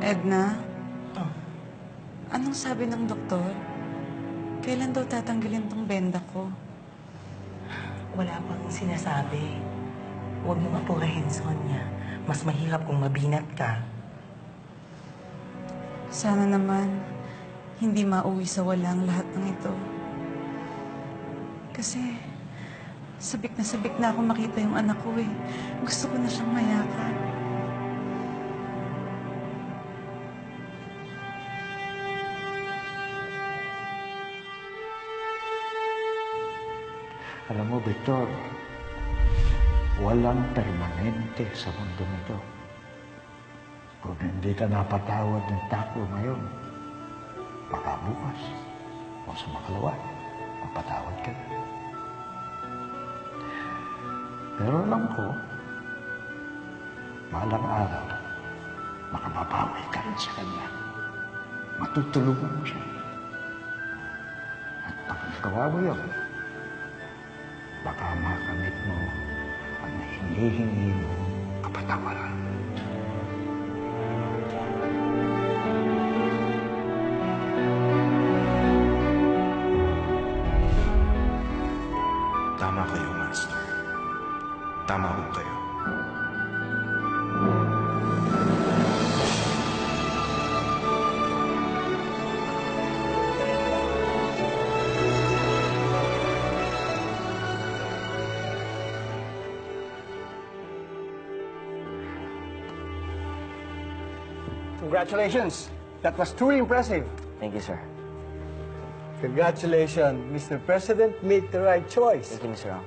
Edna, Oh, anong sabi ng doktor? Kailan daw tatanggalin tong benda ko? wala pang sinasabi. Huwag mo apurahin, Sonia. Mas mahirap kung mabinat ka. Sana naman, hindi mauwi sa walang lahat ng ito. Kasi, sabik na ako makita yung anak ko eh. Gusto ko na siyang mayakap. Alam mo, Victor, walang permanente sa mundo nito. Kung hindi ka napatawad ng tako ngayon, baka bukas o sa makalawa, mapatawad ka na. Pero alam ko, balang araw, makababawi ka rin sa kanya. Matutulungan mo siya. At pag nagawa mo yun, baka makamit mo ang hinihingi mo kapatawaran. Tama kayo, Master. Tama ho kayo. Congratulations. That was truly impressive. Thank you, sir. Congratulations, Mr. President made the right choice. Thank you, Mr. Ong.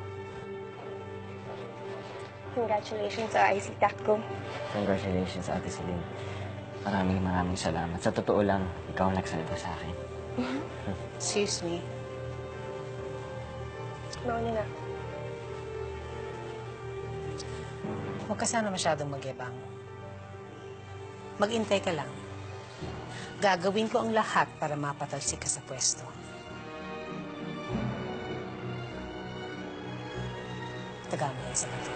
Congratulations sa IC ko. Congratulations, Ate Celine. Maraming salamat. Sa totoo lang, ikaw ang nagsalita sa akin. Excuse me. Mauna na. Huwag ka sana masyadong magyabang. Mag-intay ka lang. Gagawin ko ang lahat para mapatalsik ka sa pwesto. Taga mo yan sa bato.